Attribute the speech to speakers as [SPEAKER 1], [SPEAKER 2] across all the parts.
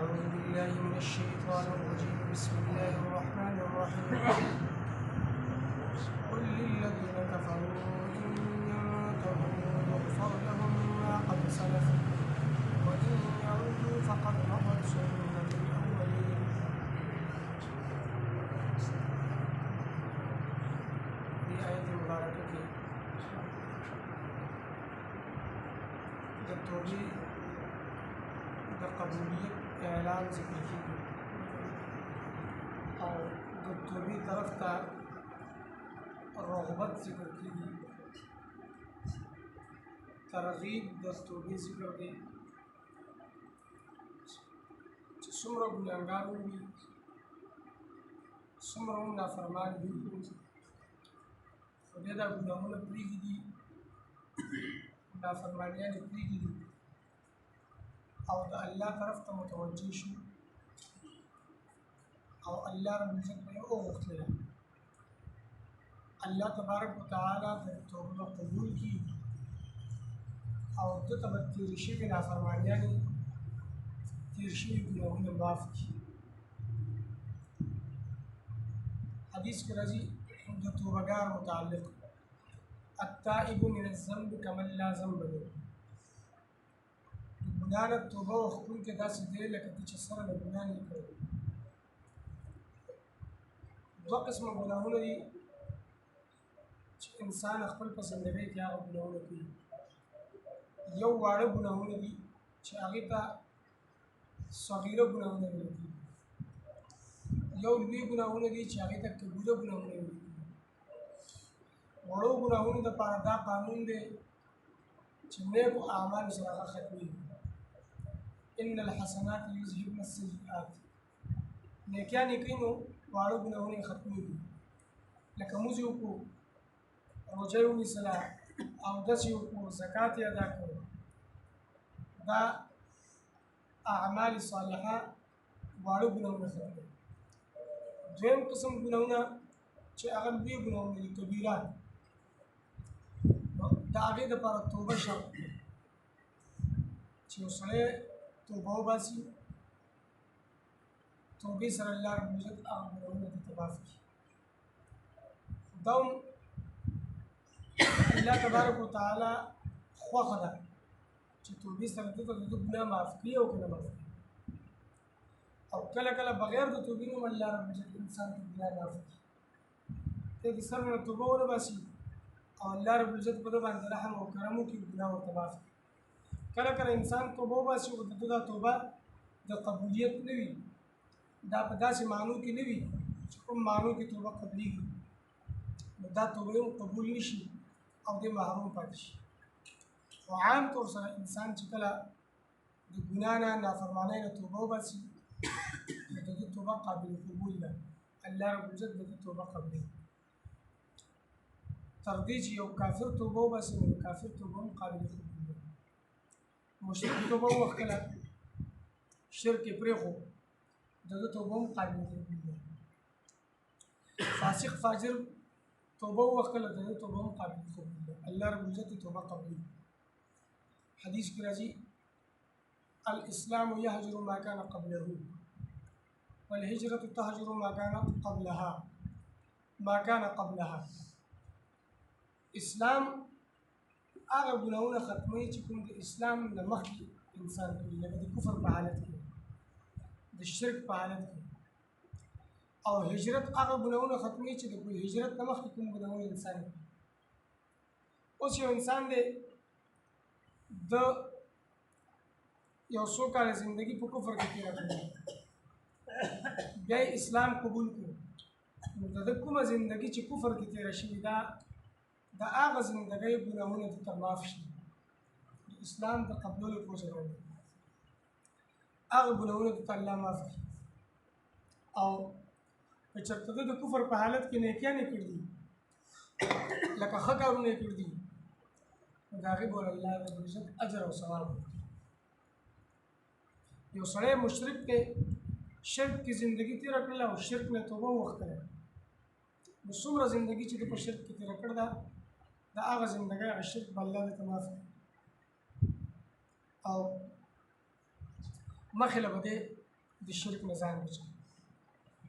[SPEAKER 1] أعوذ بالله من الشيطان الرجيم بسم الله الرحمن الرحيم قل للذين كفروا إن ينتهوا يغفر لهم ما قد سلف وإن يعودوا فقد مضت سنة الأولين. في آية مباركة توبې د قبولیت اعلان ذکر کیږي او د توبې طرف ته رغبت ذکر کیږي، ترغیب د توبې ذکر دی چې څومره ګناهګار وي څومره هم نافرمان وي خدای دا ګناهونه پرېږدي نافرمانیان پرېږدي او د الله طرف ته متوجه شو او الله رب العزت به یې وغوښتله الله تبارک وتعالی د توبه قبول کړي او ده ته به تېرې شوي نافرمانیانې تېر شوي ګناهونه معاف کړي. حدیث کې راځي د توبهګار متعلق التائب من الذنب كمن لا ذنب له. ګناه نه توبه وکړونکی داسې دی لکه ته چې سره د ګناه نه کړی. دوه قسمه ګناهونه دي چې انسان خپل په زندګۍ کې هغه ګناهونه کوي. یو واړه ګناهونه دي چې هغې ته صغیره ګناهونه ویل کېږي، یو لوی ګناهونه دي چې هغې ته کبیره ګناهونه ویل کېږي. وړو ګناهونو دپاره دا قانون دی چې نیکو اعمالو سره هغه ختمېږي. ان الحسنات یذهبن السیئات، نیکیانې کوي نو واړه ګناهونه یې ختمېږي، لکه لمونځ یې وکړو، روژه یې ونیسله، اودس یې وکړو، زکات یې ادا کړو، دا اعمال صالحه واړه ګناهونه ختموي. دویم قسم ګناهونه چې هغه لوی ګناهونه دي کبیرات، د هغې دپاره توبه شرط دی چې یو سړی توبه وباسي، توبې سره الله رب العزت هغه ګناهونه ته معاف کړي. دا هم الله تبارک وتعالی خوښه ده چې توبې سره ده ته د ده ګناه معاف کړي او که نه معاف کړي. او کله کله بغیر د توبې نه هم الله رب العزت انسان ته ګناه معاف کړي. ته د سر نه توبه ونه باسي او الله رب العزت په ده باندې رحم او کرم وکړي، ګناه ورته معاف کړي. کله کله انسان توبه وباسي او د ده دا توبه د قبولیت نه وي، دا په داسې معنو کې نه وي چې کوم معنو کې توبه قبلېږي، نو دا توبه هم قبول نه شي او دې محروم پاتې شي. خو عام طور سره انسان چې کله د ګناه نه نافرمانۍ نه توبه وباسي نو د ده توبه قابل قبول ده، الله رب العزت د ده توبه قبلوي. تر دې چې یو کافر توبه وباسي نو د کافر توبه هم قابل قبول ده. مشرک توبه وکړله، شرک یې پرېښود، د ده توبه هم قابل قبول ده. فاسق فاجر توبه وکړله، د ده توبه هم قابل قبول ده، الله رب العزت توبه قبلوي. حدیث کې راځي الاسلام یهجر ما کان قبله والهجرة تهجر ما کان قبلها. اسلام هغه ګناهونه ختموي چې کوم د اسلام نه مخکې انسان کوي، لکه د کفر په حالت کې، د شرک په حالت کې. او هجرت هغه ګناهونه ختموي چې د هجرت نه مخکې کوم ګناهونه انسان کوي. اوس یو انسان دی د یو څو کاله زندګي په کفر کې تېره کړې، بیا یې اسلام قبول کړو، نو د ده کومه زندګي چې کفر کې تېره شوې ده د هغه زندګۍ ګناهونه ده ته معاف شي. د اسلام د قبلولو پوجا راوړي هغه ګناهونه ده ته الله معاف کړي. او که چېرته ده د کفر په حالت کې نیکیانې کړي دي، لکه ښه کارونه یې کړي دي، نو د هغې به الله رب العزت اجر او ثواب ورکړي. یو سړی مشرک دی، شرک کې زندګي تېره کړله او شرک نه توبه وکړله، نو څومره زندګي چې ده په شرک کې تېره کړې ده د هغه زندګۍ هغه شرک به الله درته معاف کړي. او مخکې له به دی د شرک نه ځان بچوي.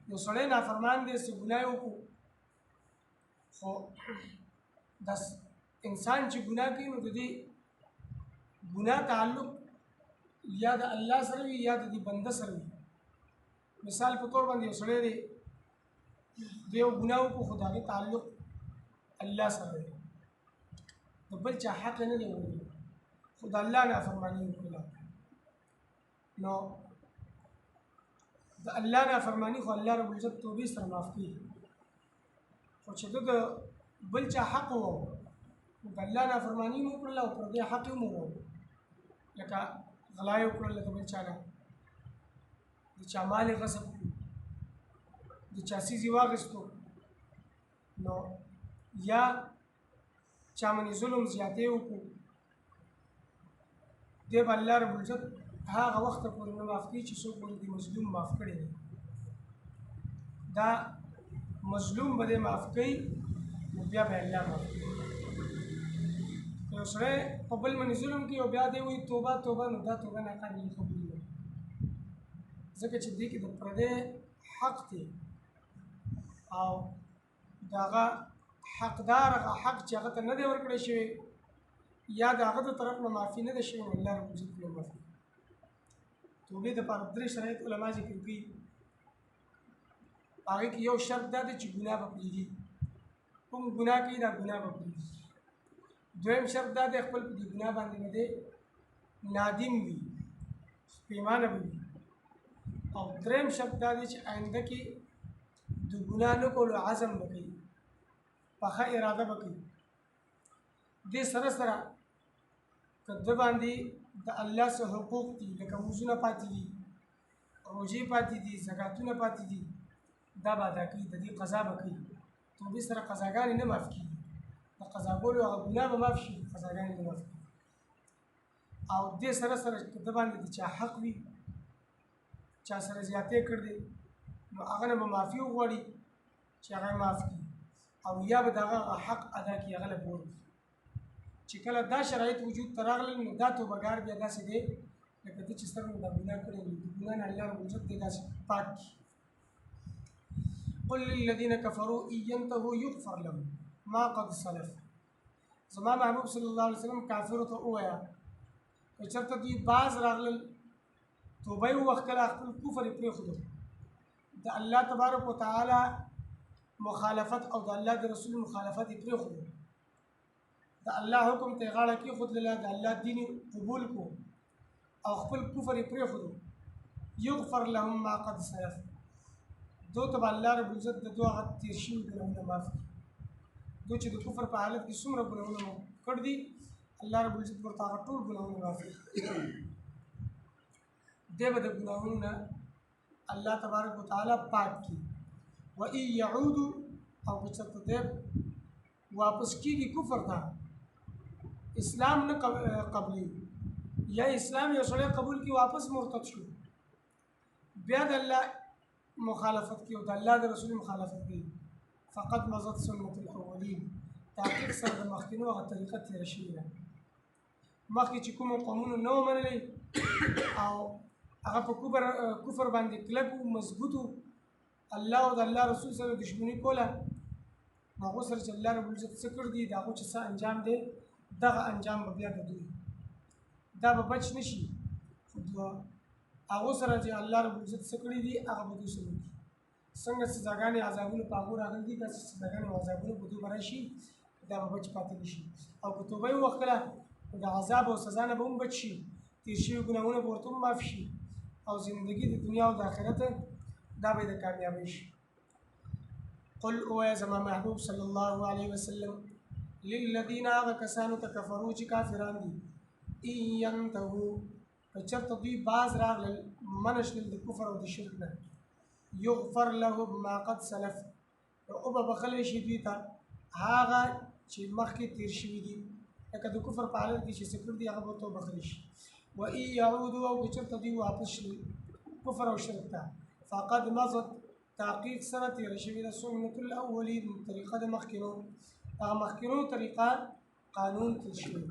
[SPEAKER 1] یو سړی نافرمان دی څه ګناه یې وکړو خو دا انسان چې ګناه کوي نو د دې ګناه تعلق یا د الله سره وي یا د دې بنده سره وي. مثال په طور باندې یو سړی دی د یو ګناه وکړو خو د هغې تعلق الله سره دی د بل چا حق نه دی وړی خو د الله نافرماني وکړله نو د الله نافرماني خو الله رب العزت توبې سره معاف کوي خو چې د بل چا حق و د الله نافرماني مو وکړله او پر دې حق یې مو لکه غلا یې وکړله د بل چا نه د چا مال یې غصب کړو د چا څیز یې واخیستو نو یا چا باندې ظلم زیاتې وکړو دی به الله رب العزت هغه وخته پورې نه معاف کوي چې څوک ورته مظلوم معاف کړی دی دا مظلوم به دی معاف کوي نو بیا به الله معاف کوي. یو سړی په بل باندې ظلم کوي او بیا دی وایي توبه توبه نو دا توبه ناقابلې قبول ده ځکه چې دې کې د پردی حق دی او د هغه حقدار هغه حق چې هغه ته نه دی ورکړی شوی یا د هغه د طرف نه معافي نه ده شوې نو الله رب العزت نه معافي. توبې دپاره درې شرایط علما ذکر کوي هغې کې یو شرط دا دی چې ګناه به پرېږدي کوم ګناه کوي دا ګناه به پرېږدي. دویم شرط دا دی خپل په دې ګناه باندې نه دی نادم وي پښیمانه به وي او دریم شرط دا دی چې آینده کې د ګناه نه کولو عزم به کوي پخه اراده به کوي. دې سره سره که ده باندې د الله څه حقوق دي لکه مونځونه پاتې دي روژې پاتې دي زکاتونه پاتې دي دا به ادا کوي د دې قضا به کوي. توبې سره قضاګانې نه معاف کېږي د قضاګانو هغه ګناه به معاف شي قضاګانې نه معاف کېږي. او دې سره سره که ده باندې د چا حق وي چا سره زیاتې کړ دی نو هغه نه به معافي وغواړي چې هغه یې معاف کړي او یا به د هغه حق ادا کړي هغه له پور چې کله دا شرایط وجود ته راغلل نو دا توبهګار بیا داسې دی لکه ده چې سر دا ګناه کړی وي د ګناه نه الله رب العزت دی داسې پاک کړي. قل للذین کفروا ان ینتهوا یغفر لهم ما قد سلف. زما محبوب صلی الله علیه وسلم کافرو ته ووایه که چېرته دوی باز راغلل توبه یې ووښکله خپل کفر یې پرېښودو د الله تبارک وتعالی مخالفت او د الله د رسول مخالفت یې پرېښودو د الله حکم ته یې غاړه کېښودله د الله دین قبول کو او خپل کفر یې پرېښودو یغفر لهم ما قد سلف دو ته به الله رب العزت د دوه هغه تېر شوي ګناهونه معاف کړي. دو چې د کفر په حالت کې څومره ګناهونه مو کړ دي الله رب العزت ورته هغه ټول ګناهونه معاف کړي. دی به د ګناهونو نه الله تبارک وتعالی پاک کړي. وان یعودو او که چېرته دی واپس کېږي کفر ته اسلام نه قبلي یا اسلام یو سړی قبول کړي واپس مرتد شو بیا د الله مخالفت کوي او د الله د رسول مخالفت کوي فقط مضت سنت الاولین تحقیق سره د مخکینو هغه طریقه تېره شوې ده. مخکې چې کومو قومونو نه ومنلې او هغه په کفر باندې کلک و مضبوط و الله او د الله رسول سره دښمني کوله نو هغو سره چې الله رب العزت څه کړي دي د هغو چې څه انجام دی دغه انجام به بیا د دوی دا به بچ نه شي خو هغو سره چې الله رب العزت څه کړي دي هغه به دوی سره وکړي. څنګه سزاګانې عذابونه په هغو راغلي دي داسې سزاګانې او عذابونه په دوی به راشي دا به بچ پاتې نه شي او که توبه یې وکړله نو د عذاب او سزا نه به هم بچ شي تېر شوي ګناهونه به ورته هم معاف شي او زندگی د دنیا او د آخرت دا به د کامیابی شي. قل اوه زما محبوب صلی الله علیه وسلم للذین هغه کسانو ته کفرو چې کافران دي ان ینتهوا که چېرته دوی باز راغلل منع شول د کفر او د شرک نه یغفر لهم ما قد سلف نو او به بخلی شي دوی ته هغه چې مخکې تیر شوي دي لکه د کفر په حالت کې چې څه کړي دي هغه به ورته وبخلی شي. وان یعودوا او که چېرته دوی واپس شي کفر او شرک ته فقد مضت تحقیق سره تېره شوې ده سنت الاولین طریقه د مخکینو هغه مخکینو طریقه قانون تېر شوی